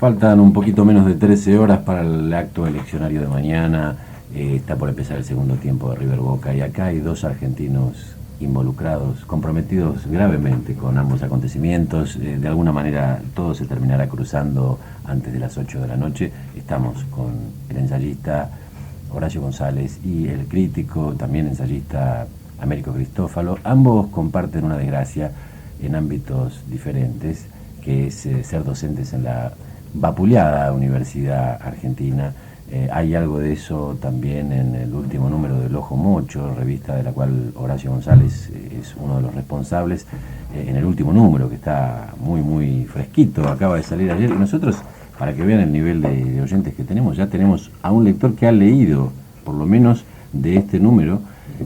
Faltan un poquito menos de 13 horas para el acto eleccionario de mañana. Está por empezar el segundo tiempo de River Boca y acá hay dos argentinos involucrados, comprometidos gravemente con ambos acontecimientos. De alguna manera todo se terminará cruzando antes de las 8 de la noche. Estamos con el ensayista Horacio González y el crítico, también ensayista Américo Cristófalo. Ambos comparten una desgracia en ámbitos diferentes, que es ser docentes en la vapuleada Universidad Argentina. Hay algo de eso también en el último número del Ojo Mocho, revista de la cual Horacio González es uno de los responsables, en el último número, que está muy fresquito, acaba de salir ayer. Y nosotros, para que vean el nivel de oyentes que tenemos, ya tenemos a un lector que ha leído, por lo menos de este número,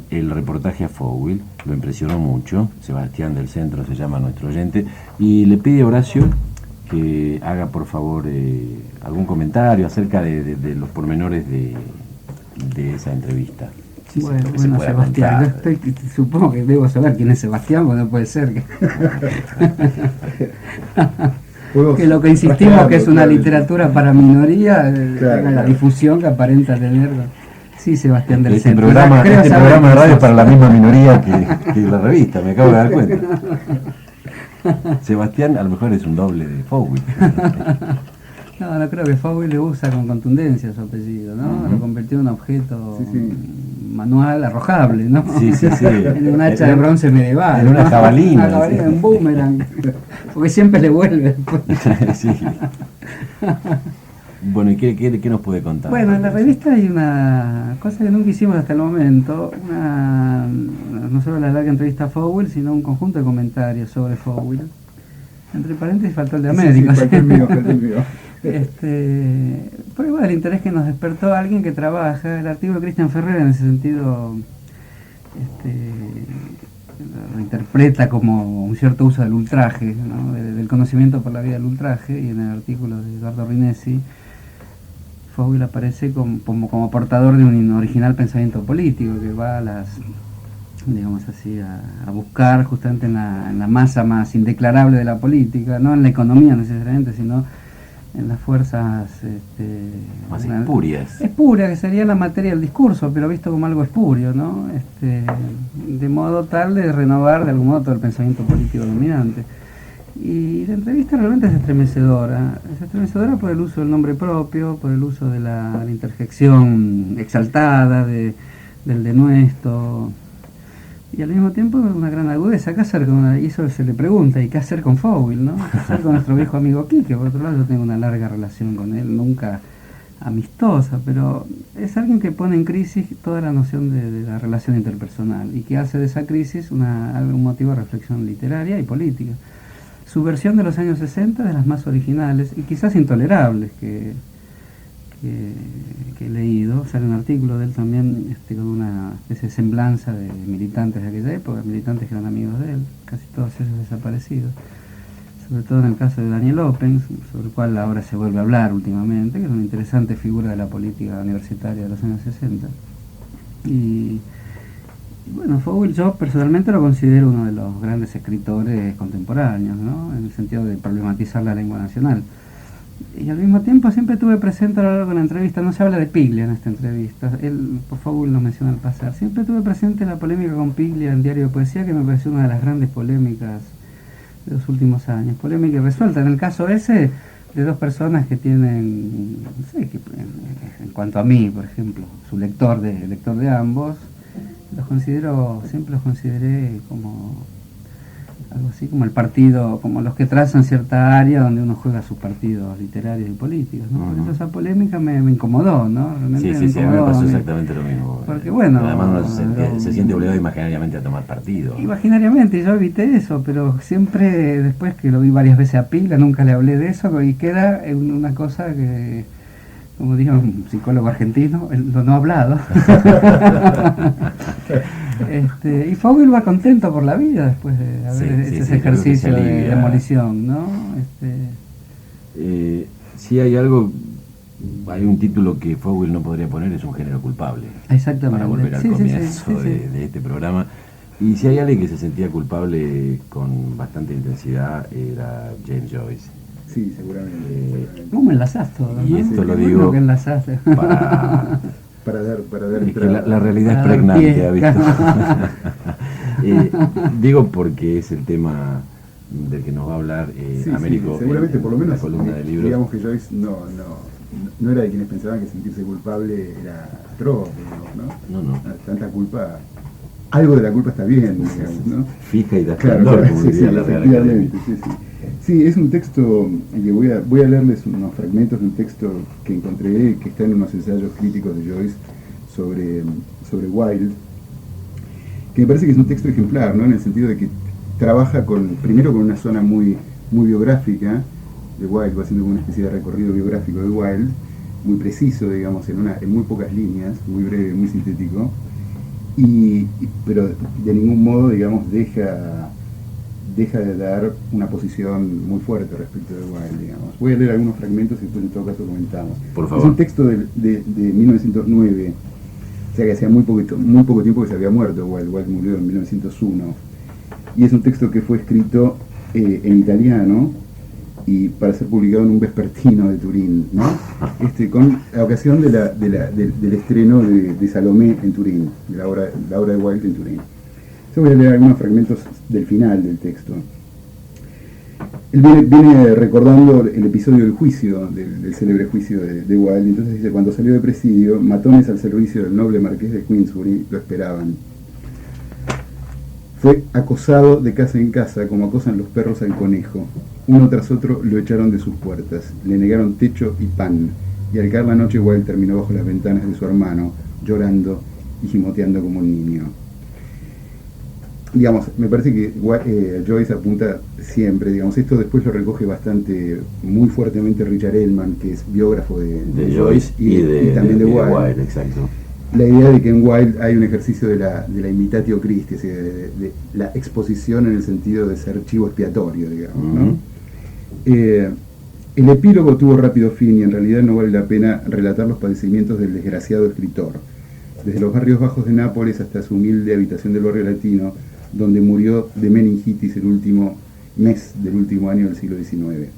el reportaje a Fowil. Lo impresionó mucho. Sebastián del Centro se llama nuestro oyente, y le pide a Horacio que haga por favor algún comentario acerca de los pormenores de esa entrevista. Sí, bueno, Sebastián, supongo que debo saber quién es Sebastián, porque no puede ser que lo que insistimos que es una literatura para minoría, la difusión que aparenta tener. Sí, Sebastián del Centro. Este programa de radio es para la misma minoría que la revista, me acabo de dar cuenta. Sebastián a lo mejor es un doble de Fowil. No creo que Fowil le usa con contundencia su apellido, ¿no? Lo convirtió en un objeto manual arrojable, ¿no? Sí. En un hacha de bronce medieval. En una jabalina. Una jabalina, un boomerang. Porque siempre le vuelve. Sí. Bueno, ¿y qué nos puede contar? Bueno, en la revista hay una cosa que nunca hicimos hasta el momento, no solo la larga entrevista a Fowil, sino un conjunto de comentarios sobre Fowil. Entre paréntesis faltó el de América. Sí, faltó el mío. Por igual el interés que nos despertó alguien que trabaja, el artículo de Cristian Ferrer en ese sentido lo interpreta como un cierto uso del ultraje, ¿no? del conocimiento por la vía del ultraje, y en el artículo de Eduardo Rinesi Fowil aparece como portador de un original pensamiento político que va a buscar justamente en la masa más indeclarable de la política, no en la economía necesariamente, sino en las fuerzas más espurias. Espuria, que sería la materia del discurso, pero visto como algo espurio, ¿no? De modo tal de renovar de algún modo todo el pensamiento político dominante. Y la entrevista realmente es estremecedora por el uso del nombre propio, por el uso de la interjección exaltada del denuesto, y al mismo tiempo una gran agudeza. ¿Qué hacer y eso se le pregunta, ¿y qué hacer con Fowil, no? ¿Qué hacer con nuestro viejo amigo Quique? Por otro lado, yo tengo una larga relación con él, nunca amistosa, pero es alguien que pone en crisis toda la noción de la relación interpersonal, y que hace de esa crisis un motivo de reflexión literaria y política. Su versión de los años 60 de las más originales y quizás intolerables que he leído. Sale un artículo de él también con una especie de semblanza de militantes de aquella época, militantes que eran amigos de él, casi todos ellos desaparecidos, sobre todo en el caso de Daniel Oppens, sobre el cual ahora se vuelve a hablar últimamente, que es una interesante figura de la política universitaria de los años 60. Y bueno, Fowil yo personalmente lo considero uno de los grandes escritores contemporáneos, ¿no? En el sentido de problematizar la lengua nacional. Y al mismo tiempo siempre tuve presente a lo largo de la entrevista, no se habla de Piglia en esta entrevista, él por Fowil lo menciona al pasar, siempre tuve presente la polémica con Piglia en Diario de Poesía, que me pareció una de las grandes polémicas de los últimos años, polémica y resuelta. En el caso ese, de dos personas que tienen, no sé, en cuanto a mí, por ejemplo, su lector de ambos, siempre los consideré como algo así como el partido, como los que trazan cierta área donde uno juega sus partidos literarios y políticos, ¿no? Por eso esa polémica me incomodó, ¿no? Realmente sí, a mí me pasó exactamente lo mismo. Porque bueno, además uno se siente obligado imaginariamente a tomar partido. Imaginariamente, yo evité eso, pero siempre, después que lo vi varias veces a Piglia, nunca le hablé de eso, y queda una cosa que, como dijo un psicólogo argentino, lo no hablado. Y Fowil va contento por la vida después de haber hecho ese ejercicio de demolición, ¿no? Si hay algo, hay un título que Fowil no podría poner, es un género culpable. Exactamente. Para volver al comienzo de este programa. Y si hay alguien que se sentía culpable con bastante intensidad, era James Joyce. Sí, seguramente. ¿Cómo enlazás todo? Y ¿no? esto lo Qué digo bueno que enlazaste. para dar es que entrada. la realidad Para es dar pie. pregnante, ¿ha visto? Digo porque es el tema del que nos va a hablar Sí, Américo, sí, seguramente, por lo menos, la columna de libros. digamos que Joyce no era de quienes pensaban que sentirse culpable era atroz, digamos, ¿no? No. Tanta culpa, algo de la culpa está bien, digamos, ¿no? Fija y da Claro, esplendor, como sí, diría la Real efectivamente, Academia. sí. Sí, es un texto que voy a leerles unos fragmentos de un texto que encontré que está en unos ensayos críticos de Joyce sobre Wilde, que me parece que es un texto ejemplar, ¿no? En el sentido de que trabaja primero con una zona muy biográfica de Wilde, va haciendo una especie de recorrido biográfico de Wilde, muy preciso, digamos, en muy pocas líneas, muy breve, muy sintético, pero de ningún modo, digamos, deja de dar una posición muy fuerte respecto de Wilde, digamos. Voy a leer algunos fragmentos y después en todo caso comentamos. Por favor. Es un texto de 1909, o sea que hacía muy poco tiempo que se había muerto Wilde. Wilde murió en 1901. Y es un texto que fue escrito en italiano y para ser publicado en un vespertino de Turín, ¿no? Con la ocasión del estreno de Salomé en Turín, de la obra de Wilde en Turín. Yo voy a leer algunos fragmentos del final del texto. Él viene recordando el episodio del juicio, del célebre juicio de Wilde. Entonces dice: cuando salió de presidio, matones al servicio del noble marqués de Queensbury lo esperaban. Fue acosado de casa en casa, como acosan los perros al conejo. Uno tras otro lo echaron de sus puertas, le negaron techo y pan, y al caer la noche Wilde terminó bajo las ventanas de su hermano, llorando y gimoteando como un niño. Digamos, me parece que Joyce apunta siempre, digamos, esto después lo recoge muy fuertemente Richard Ellman, que es biógrafo de Joyce y también de Wilde. Exacto. La idea de que en Wilde hay un ejercicio de la imitatio Christi, de la exposición en el sentido de ser chivo expiatorio, digamos, ¿no? El epílogo tuvo rápido fin y en realidad no vale la pena relatar los padecimientos del desgraciado escritor. Desde los barrios bajos de Nápoles hasta su humilde habitación del barrio latino, donde murió de meningitis el último mes del último año del siglo XIX.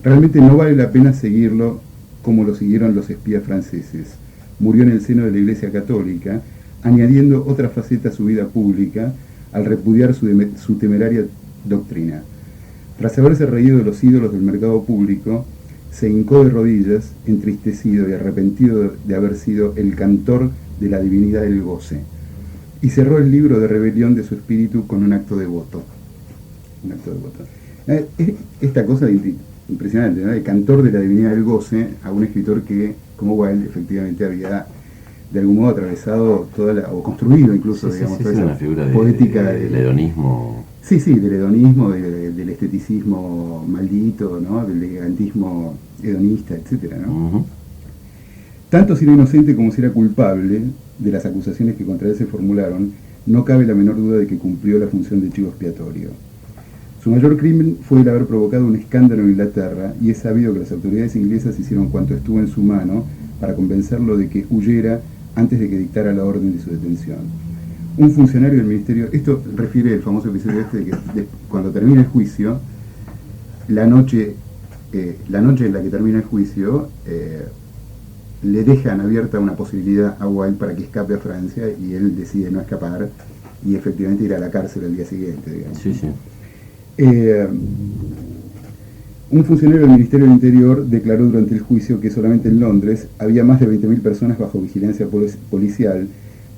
Realmente no vale la pena seguirlo como lo siguieron los espías franceses. Murió en el seno de la Iglesia Católica, añadiendo otra faceta a su vida pública al repudiar su temeraria doctrina. Tras haberse reído de los ídolos del mercado público, se hincó de rodillas, entristecido y arrepentido de haber sido el cantor de la divinidad del goce, y cerró el libro de rebelión de su espíritu con un acto de voto. Esta cosa impresionante, ¿no? El cantor de la divinidad del goce a un escritor que, como Wilde, efectivamente había de algún modo atravesado o construido incluso, digamos, toda una figura poética del hedonismo. Sí, del hedonismo, del esteticismo maldito, ¿no? Del elegantismo hedonista, etcétera, ¿no? Uh-huh. Tanto si era inocente como si era culpable de las acusaciones que contra él se formularon, no cabe la menor duda de que cumplió la función de chivo expiatorio. Su mayor crimen fue el haber provocado un escándalo en Inglaterra, y es sabido que las autoridades inglesas hicieron cuanto estuvo en su mano para convencerlo de que huyera antes de que dictara la orden de su detención. Un funcionario del ministerio, esto refiere al famoso episodio de que cuando termina el juicio, la noche en la que termina el juicio, le dejan abierta una posibilidad a Wilde para que escape a Francia, y él decide no escapar y efectivamente ir a la cárcel al día siguiente, digamos. Sí. Un funcionario del Ministerio del Interior declaró durante el juicio que solamente en Londres había más de 20.000 personas bajo vigilancia policial,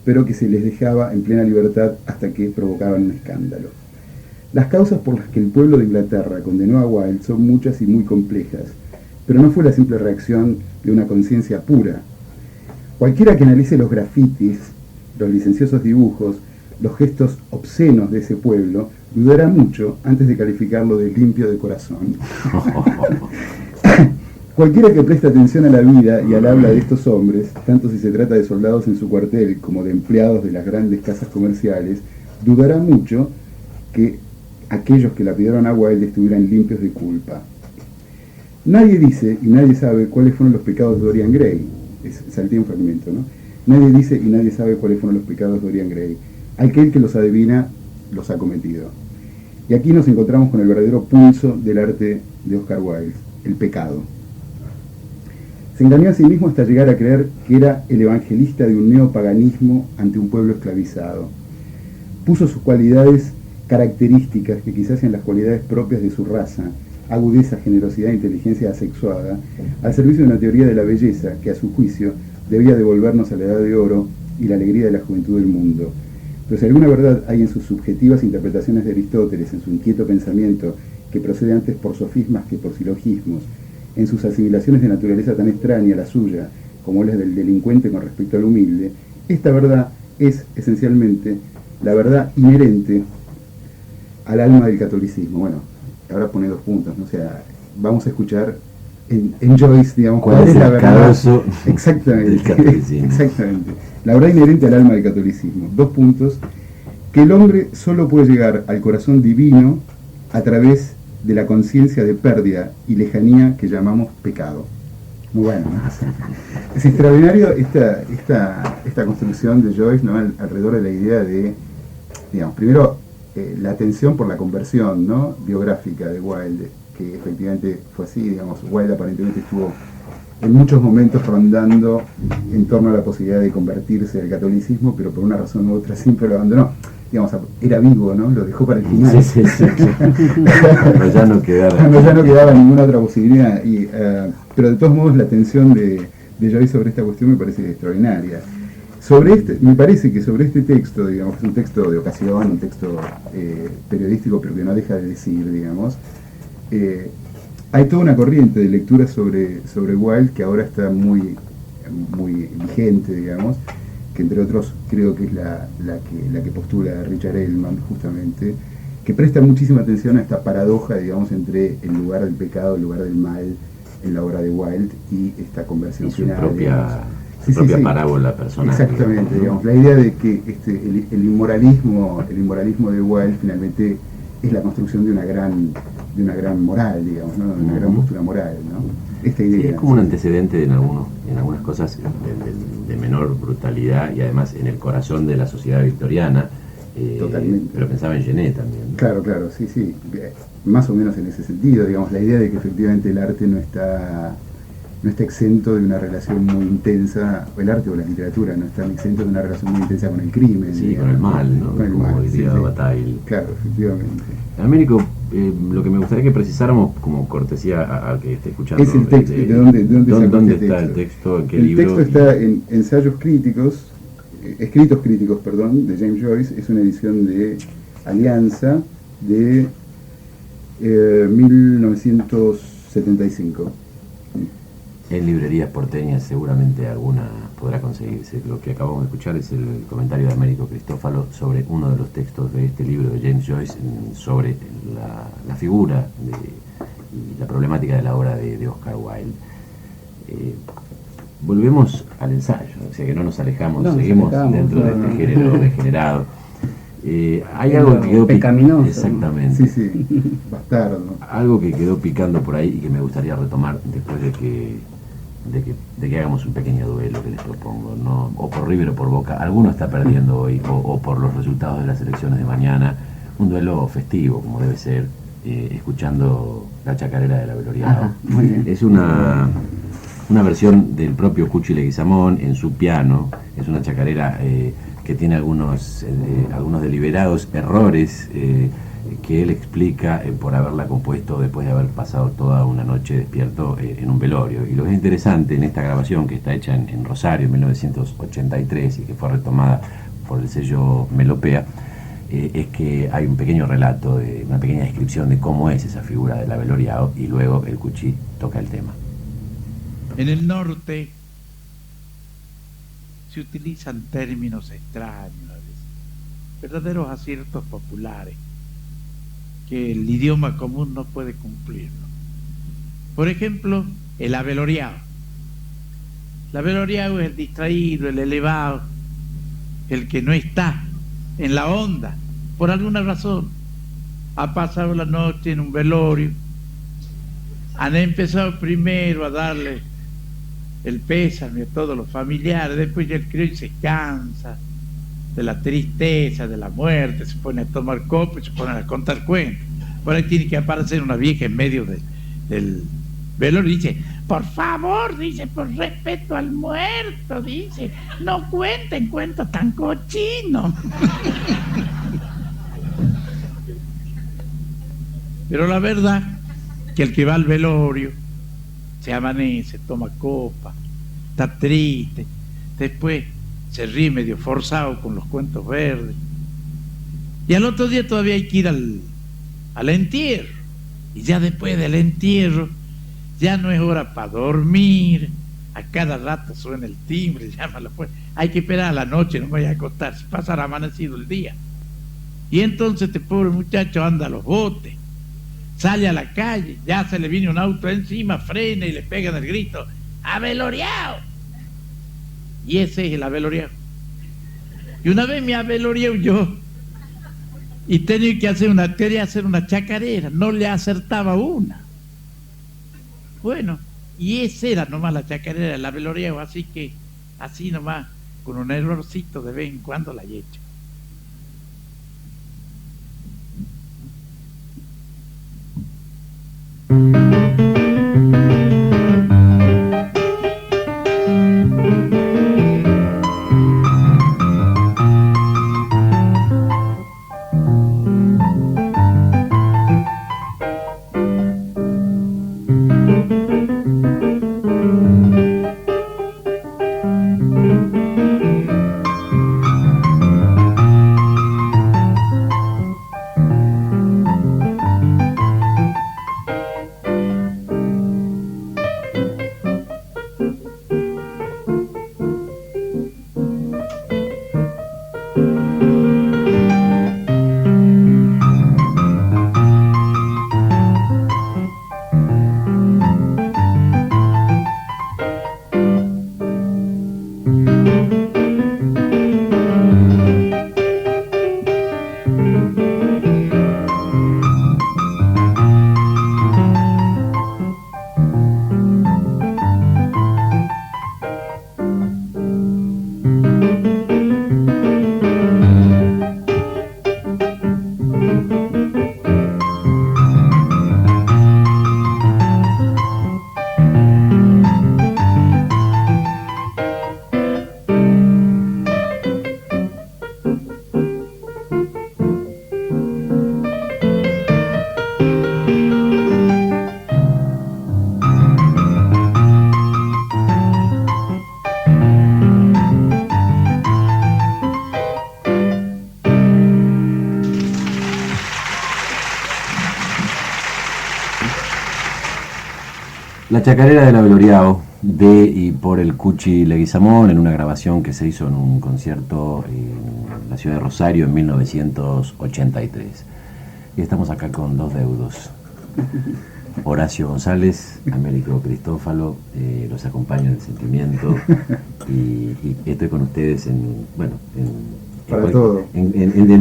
pero que se les dejaba en plena libertad hasta que provocaban un escándalo. Las causas por las que el pueblo de Inglaterra condenó a Wilde son muchas y muy complejas, pero no fue la simple reacción de una conciencia pura. Cualquiera que analice los grafitis, los licenciosos dibujos, los gestos obscenos de ese pueblo, dudará mucho antes de calificarlo de limpio de corazón. Cualquiera que preste atención a la vida y al habla de estos hombres, tanto si se trata de soldados en su cuartel como de empleados de las grandes casas comerciales, dudará mucho que aquellos que lapidaron a Wilde estuvieran limpios de culpa. Nadie dice y nadie sabe cuáles fueron los pecados de Dorian Gray. Salté un fragmento, ¿no? Nadie dice y nadie sabe cuáles fueron los pecados de Dorian Gray. Aquel que los adivina los ha cometido. Y aquí nos encontramos con el verdadero pulso del arte de Oscar Wilde, el pecado. Se engañó a sí mismo hasta llegar a creer que era el evangelista de un neopaganismo ante un pueblo esclavizado. Puso sus cualidades características, que quizás sean las cualidades propias de su raza, agudeza, generosidad e inteligencia asexuada, al servicio de una teoría de la belleza que, a su juicio, debía devolvernos a la edad de oro y la alegría de la juventud del mundo. Pero si alguna verdad hay en sus subjetivas interpretaciones de Aristóteles, en su inquieto pensamiento, que procede antes por sofismas que por silogismos, en sus asimilaciones de naturaleza tan extraña a la suya, como las del delincuente con respecto al humilde, esta verdad es, esencialmente, la verdad inherente al alma del catolicismo. Bueno, ahora pone 2 puntos, ¿no? O sea, vamos a escuchar en Joyce, digamos, cuál es la verdad. Exactamente, Del catolicismo. exactamente. La verdad inherente al alma del catolicismo. 2 puntos. Que el hombre solo puede llegar al corazón divino a través de la conciencia de pérdida y lejanía que llamamos pecado. Muy bueno, ¿no? Es extraordinario esta construcción de Joyce, ¿no? Alrededor de la idea de, digamos, primero, la atención por la conversión, ¿no? Biográfica de Wilde, que efectivamente fue así, digamos. Wilde aparentemente estuvo en muchos momentos rondando en torno a la posibilidad de convertirse al catolicismo, pero por una razón u otra siempre lo abandonó. Digamos, era vivo, ¿no? Lo dejó para el final. Sí. Pero ya no quedaba. No, ya no quedaba ninguna otra posibilidad. Pero de todos modos la atención de Joyce sobre esta cuestión me parece extraordinaria. Me parece que sobre este texto, digamos, es un texto de ocasión, un texto periodístico, pero que no deja de decir, digamos, hay toda una corriente de lectura sobre Wilde que ahora está muy vigente, digamos, que entre otros creo que es la que postula Richard Ellman, justamente, que presta muchísima atención a esta paradoja, digamos, entre el lugar del pecado, el lugar del mal en la obra de Wilde y esta conversión su final. propia parábola personal. Exactamente, digamos, la idea de que el inmoralismo de Wilde finalmente es la construcción de una gran moral, digamos, ¿no? Una gran postura moral, ¿no? Esta idea. Sí, es como un antecedente en algunas cosas de menor brutalidad y además en el corazón de la sociedad victoriana. Totalmente. Pero pensaba en Genet también, ¿no? Claro, sí. Más o menos en ese sentido, digamos, la idea de que efectivamente el arte no está exento de una relación muy intensa, o el arte o la literatura no están exentos de una relación muy intensa con el crimen. Sí, digamos, con el mal, ¿no? Con el como mal, diría sí. Bataille. Claro, efectivamente. Américo, lo que me gustaría que precisáramos como cortesía al que esté escuchando Es el texto, ¿de dónde está el texto? ¿En qué libro? El texto está en Ensayos Críticos, Escritos Críticos, perdón, de James Joyce. Es una edición de Alianza de 1975. En librerías porteñas seguramente alguna podrá conseguirse. Lo que acabamos de escuchar es el comentario de Américo Cristófalo sobre uno de los textos de este libro de James Joyce, sobre la figura y la problemática de la obra de Oscar Wilde. Volvemos al ensayo, o sea que no nos alejamos, seguimos dentro de este género degenerado. Hay algo que quedó pecaminoso. Exactamente. Sí, bastardo. Algo que quedó picando por ahí y que me gustaría retomar después de que hagamos un pequeño duelo que les propongo, ¿no? O por River o por Boca. Alguno está perdiendo hoy, o por los resultados de las elecciones de mañana. Un duelo festivo, como debe ser, escuchando la chacarera de la Veloriado. Es una versión del propio Cuchi Leguizamón en su piano. Es una chacarera que tiene algunos deliberados errores que él explica por haberla compuesto después de haber pasado toda una noche despierto en un velorio. Y lo que es interesante en esta grabación, que está hecha en Rosario en 1983 y que fue retomada por el sello Melopea, es que hay un pequeño relato, una pequeña descripción de cómo es esa figura del aveloriado, y luego el Cuchi toca el tema. En el norte se utilizan términos extraños a veces, verdaderos aciertos populares que el idioma común no puede cumplirlo. Por ejemplo, el aveloriado. El aveloriado es el distraído, el elevado, el que no está en la onda, por alguna razón. Ha pasado la noche en un velorio, han empezado primero a darle el pésame a todos los familiares, después ya el criollo se cansa, de la tristeza, de la muerte, se pone a tomar copa y se pone a contar cuentos. Por ahí tiene que aparecer una vieja en medio del velorio y dice: por favor, dice, por respeto al muerto, dice, no cuenten cuentos tan cochinos. Pero la verdad que el que va al velorio se amanece, toma copa, está triste, después se ríe medio forzado con los cuentos verdes, y al otro día todavía hay que ir al entierro, y ya después del entierro ya no es hora para dormir, a cada rato suena el timbre, llama la puerta, hay que esperar a la noche, no vaya a acostarse, pasará amanecido el día, y entonces este pobre muchacho anda a los botes, sale a la calle, ya se le viene un auto encima, frena y le pegan el grito: ¡aveloriao! Y ese es el aveloriao. Y una vez me aveloriao yo y quería hacer una chacarera, no le acertaba una. Bueno, y esa era nomás la chacarera, el aveloriao, así que así nomás, con un errorcito de vez en cuando la he hecho. La chacarera del aveloriao de y por el Cuchi Leguizamón, en una grabación que se hizo en un concierto en la ciudad de Rosario en 1983. Y estamos acá con dos deudos. Horacio González, Américo Cristófalo, los acompaño en el sentimiento y estoy con ustedes en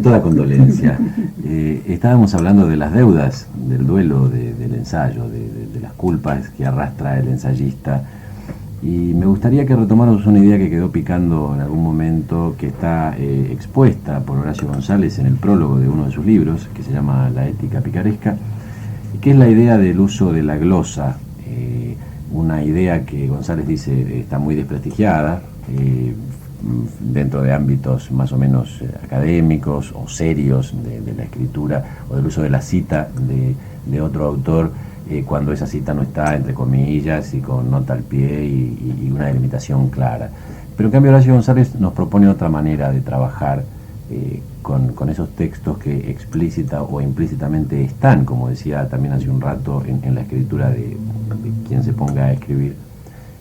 toda condolencia. Estábamos hablando de las deudas, del duelo, del ensayo, de las culpas que arrastra el ensayista, y me gustaría que retomáramos una idea que quedó picando en algún momento, que está expuesta por Horacio González en el prólogo de uno de sus libros, que se llama La ética picaresca, que es la idea del uso de la glosa, una idea que González dice está muy desprestigiada dentro de ámbitos más o menos académicos o serios de la escritura, o del uso de la cita de otro autor, cuando esa cita no está entre comillas y con nota al pie y una delimitación clara. Pero en cambio Horacio González nos propone otra manera de trabajar con esos textos que explícita o implícitamente están, como decía también hace un rato, en la escritura de quien se ponga a escribir.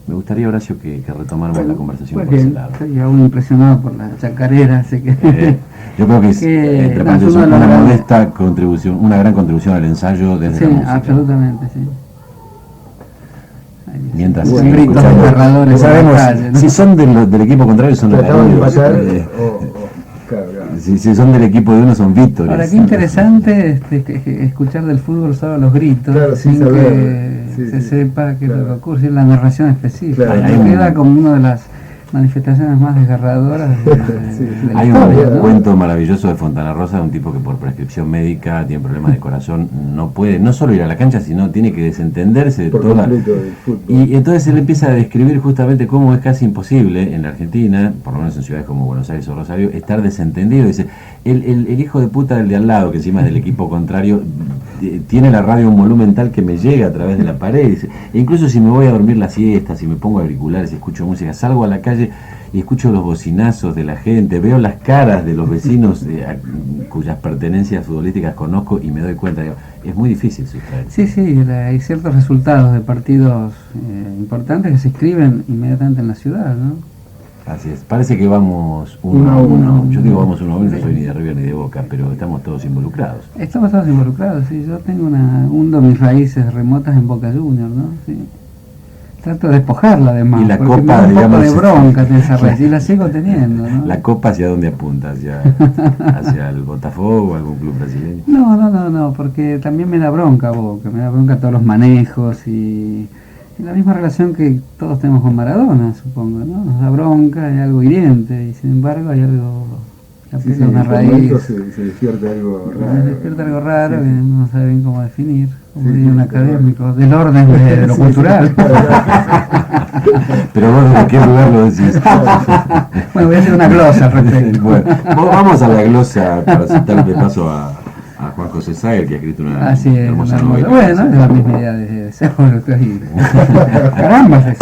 Me gustaría, Horacio, que retomáramos la conversación por ese lado. Estoy aún impresionado por la chacarera, así que... Yo creo que es entre paréntesis, una modesta contribución, una gran contribución al ensayo desde la música. Absolutamente, sí. Mientras se siguen escuchando, no sabemos si son del equipo contrario, son los si son del equipo de uno, son Víctores. Ahora, qué interesante escuchar del fútbol solo los gritos, claro, sin que se sepa qué es lo que ocurre, la narración específica. Queda como una de manifestaciones más desgarradoras de la Hay historia, un ¿no? cuento maravilloso de Fontana Rosa de un tipo que por prescripción médica tiene problemas de corazón, no puede no solo ir a la cancha, sino tiene que desentenderse de Por toda. completo del fútbol. Y entonces él empieza a describir justamente cómo es casi imposible en la Argentina, por lo menos en ciudades como Buenos Aires o Rosario, estar desentendido. Dice, el hijo de puta del de al lado, que encima es del equipo contrario, tiene la radio a un volumen tal que me llega a través de la pared. Dice, e incluso si me voy a dormir la siesta, si me pongo auriculares, escucho música, salgo a la calle y escucho los bocinazos de la gente, veo las caras de los vecinos cuyas pertenencias futbolísticas conozco y me doy cuenta, digo, es muy difícil sustraer. Sí, hay ciertos resultados de partidos importantes que se escriben inmediatamente en la ciudad, ¿no? Así es, parece que vamos 1 a 1. Yo digo vamos 1 a 1, no soy ni de River ni de Boca, pero estamos todos involucrados. Estamos todos involucrados, sí. Yo tengo hundo mis raíces remotas en Boca Juniors, ¿no? Sí. Trato de despojarla además, Y la porque copa, me da un poco digamos, de bronca tener esa raíz, y la sigo teniendo, ¿no? ¿La copa hacia dónde apunta? ¿Hacia el Botafogo o algún club brasileño? No, porque también me da bronca Boca, me da bronca todos los manejos y la misma relación que todos tenemos con Maradona, supongo, ¿no? Nos da bronca, hay algo hiriente y sin embargo hay algo que Sí, aplica sí, una en raíz. momento se despierta algo raro. Se despierta algo raro Sí, que sí. no sabe bien cómo definir, como Sí, diría un sí, académico, del orden de lo Sí, cultural. Pero vos desde qué lugar lo decís. Bueno, voy a hacer una glosa al respecto. Bueno, vamos a la glosa para citar de paso a Juan José Sager, que ha escrito una Así es, hermosa una novela. hermosa. Bueno, es la misma idea de seguro que ahí. Caramba, es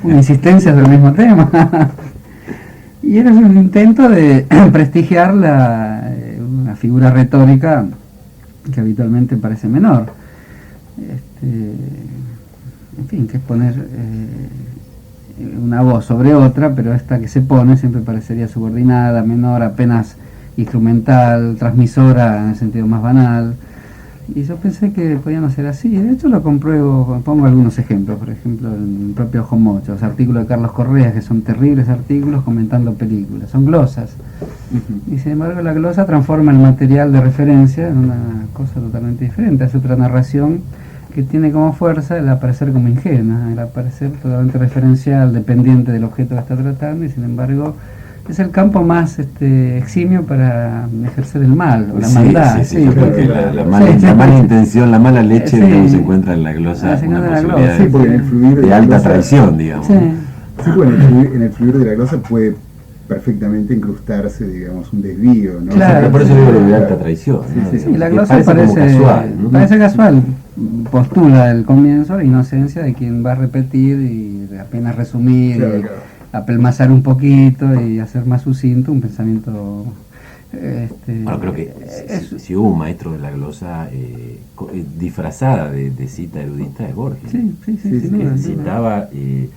una insistencia sobre el mismo tema. Y era un intento de prestigiar una figura retórica que habitualmente parece menor. En fin, que es poner una voz sobre otra, pero esta que se pone siempre parecería subordinada, menor, apenas instrumental, transmisora en el sentido más banal. Y yo pensé que podía no ser así. De hecho lo compruebo, pongo algunos ejemplos. Por ejemplo, en el propio Ojo Mocho, los artículos de Carlos Correa, que son terribles artículos comentando películas, son glosas. Y sin embargo la glosa transforma el material de referencia en una cosa totalmente diferente. Es otra narración que tiene como fuerza el aparecer como ingenua, el aparecer totalmente referencial, dependiente del objeto que está tratando, y sin embargo es el campo más eximio para ejercer el mal, o la maldad. Sí, yo creo que la mala intención, la mala leche, digamos, se encuentra en la glosa, se una encuentra en la posibilidad glosa, Sí, porque en el fluir de la alta glosa- traición, digamos. Sí. Sí, bueno, en el fluir de la glosa puede perfectamente incrustarse, digamos, un desvío, ¿no? Claro. Pero por eso digo lo de alta traición, ¿no? Sí, Sí, la Que glosa como casual, ¿no? parece casual, postula el comienzo la inocencia de quien va a repetir y apenas resumir, Claro, y claro. apelmazar un poquito y hacer más sucinto un pensamiento. Bueno, creo que si hubo un maestro de la glosa disfrazada de cita erudita es Borges. Sí, Sí, sin sí, duda, Que sin duda. citaba Sí,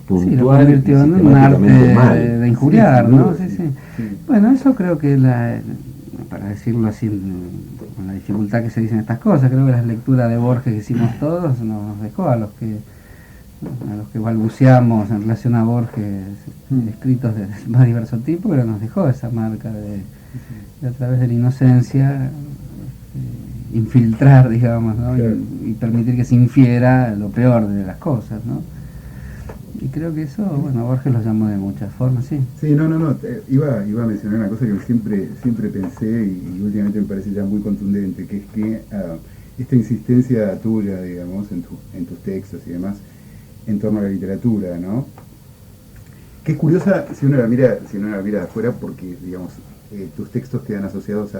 lo puntual y convirtió en un arte sistemáticamente mal. de injuriar, Sí, ¿no? sin Sí, duda, sí. sí. Bueno, eso creo que para decirlo así, con la dificultad que se dicen estas cosas, creo que la lectura de Borges que hicimos todos nos dejó a los que balbuceamos en relación a Borges, escritos de más diverso tipo, pero nos dejó esa marca de a través de la inocencia infiltrar, digamos, ¿no? Claro. y permitir que se infiera lo peor de las cosas, ¿no? Y creo que eso, bueno, Borges lo llamó de muchas formas, sí. Sí, no, iba a mencionar una cosa que siempre pensé y últimamente me parece ya muy contundente, que es que esta insistencia tuya, digamos, en tus textos y demás, en torno a la literatura, ¿no? Que es curiosa si uno la mira de afuera, porque, digamos, tus textos quedan asociados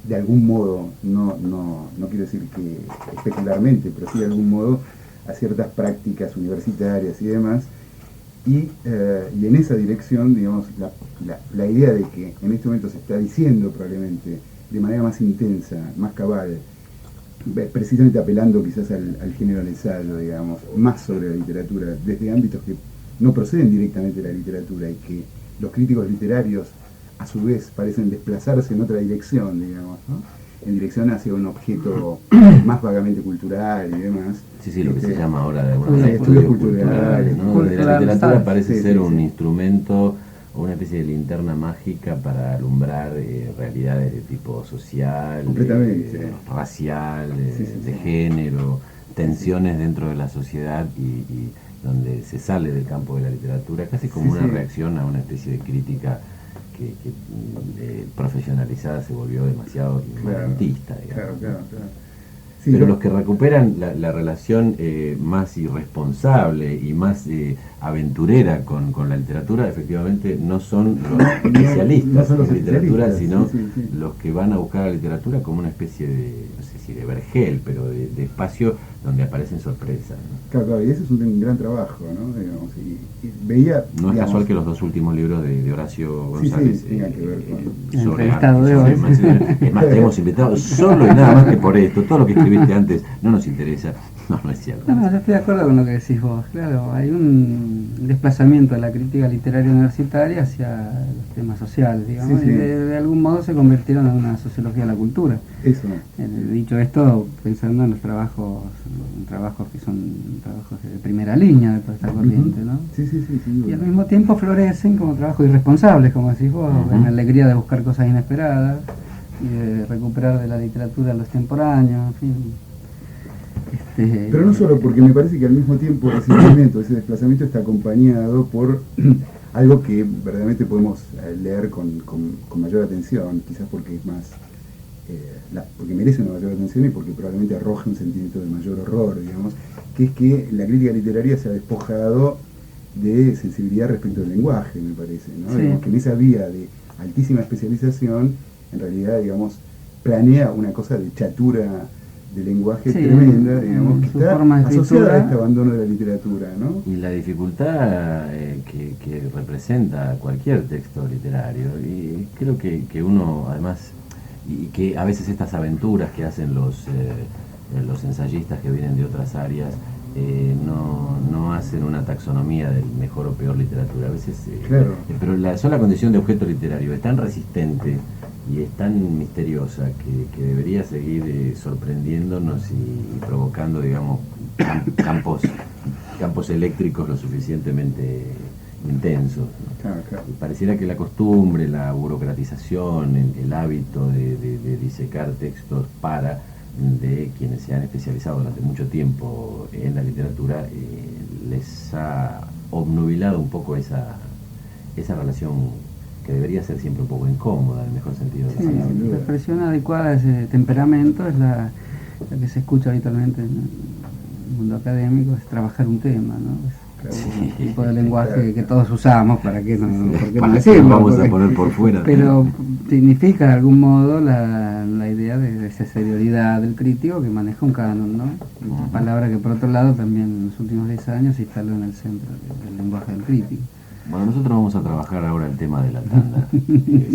de algún modo, no quiero decir que especularmente, pero sí de algún modo, a ciertas prácticas universitarias y demás, y en esa dirección, digamos, la idea de que en este momento se está diciendo probablemente de manera más intensa, más cabal, precisamente apelando quizás al género del ensayo, digamos, más sobre la literatura, desde ámbitos que no proceden directamente de la literatura y que los críticos literarios a su vez parecen desplazarse en otra dirección, digamos, ¿no? En dirección hacia un objeto más vagamente cultural y demás. Sí, lo que se llama ahora de alguna Sí, manera estudios estudios culturales, ¿no? Donde la cultural, literatura sí, parece sí, ser sí, un sí. instrumento o una especie de linterna mágica para alumbrar realidades de tipo social, Completamente. racial, Sí, sí, de sí. género, tensiones dentro de la sociedad y donde se sale del campo de la literatura, casi como Sí, una sí. reacción a una especie de crítica que profesionalizada se volvió demasiado inmediatista, digamos. Claro. Sí, Pero yo- los que recuperan la relación más irresponsable y más aventurera con la literatura, efectivamente no son los especialistas no son los en literatura, especialistas, sino sí. los que van a buscar la literatura como una especie de, no sé si de vergel, pero de espacio donde aparecen sorpresas, ¿no? Claro, y eso es un gran trabajo, ¿no? Digamos, y veía... No es digamos, casual que los dos últimos libros de Horacio Sí, González tengan que ver con- El sobre entrevistado arte, de sobre hoy. Macedonio. Es más, te hemos invitado solo y nada más que por esto. Todo lo que escribiste antes no nos interesa. No es cierto. No, yo estoy de acuerdo con lo que decís vos. Claro, hay un desplazamiento de la crítica literaria universitaria hacia los temas sociales, digamos, Sí, sí. y de algún modo se convirtieron en una sociología de la cultura. Eso. Dicho esto, pensando en los trabajos que son trabajos de primera línea de toda esta corriente, ¿no? Sí, sin duda. Y al mismo tiempo florecen como trabajos irresponsables, como decís vos, Ujú. en la alegría de buscar cosas inesperadas y de recuperar de la literatura los temporáneos, en fin. Pero no solo, porque me parece que al mismo tiempo ese movimiento, ese desplazamiento está acompañado por algo que verdaderamente podemos leer con mayor atención, quizás porque es más, porque merece una mayor atención y porque probablemente arroja un sentimiento de mayor horror, digamos, que es que la crítica literaria se ha despojado de sensibilidad respecto al lenguaje, me parece, ¿no? Sí. Digamos, que en esa vía de altísima especialización, en realidad, digamos, planea una cosa de chatura de lenguaje Sí, tremenda, en digamos, que su está forma de asociada a escritura. este abandono de la literatura, ¿no? Y la dificultad que representa cualquier texto literario. Y creo que uno, además, y que a veces estas aventuras que hacen los ensayistas que vienen de otras áreas, no hacen una taxonomía del mejor o peor literatura. A veces, Claro. pero la sola condición de objeto literario es tan resistente y es tan misteriosa que debería seguir sorprendiéndonos y provocando, digamos, campos eléctricos lo suficientemente intensos, ¿no? Claro. Y pareciera que la costumbre, la burocratización, el hábito de disecar textos de quienes se han especializado durante mucho tiempo en la literatura, les ha obnubilado un poco esa relación que debería ser siempre un poco incómoda, en el mejor sentido de la Sí, palabra. sin duda. la expresión adecuada a ese temperamento es la que se escucha habitualmente en el mundo académico, es trabajar un tema, ¿no? Es un tipo de lenguaje que todos usamos, ¿para qué no, por qué no ¿Para qué decirlo? nos vamos a Porque- poner por fuera? Pero significa de algún modo la idea de esa exterioridad del crítico que maneja un canon, ¿no? Palabra que por otro lado también en los últimos 10 años se instaló en el centro del lenguaje del crítico. Bueno, nosotros vamos a trabajar ahora el tema de la tanda.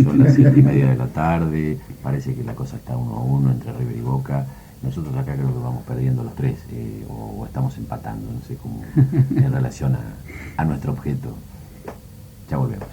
Son las 7:30 de la tarde, parece que la cosa está 1-1 entre River y Boca. Nosotros acá creo que vamos perdiendo los tres, o estamos empatando, no sé cómo, en relación a nuestro objeto. Ya volvemos.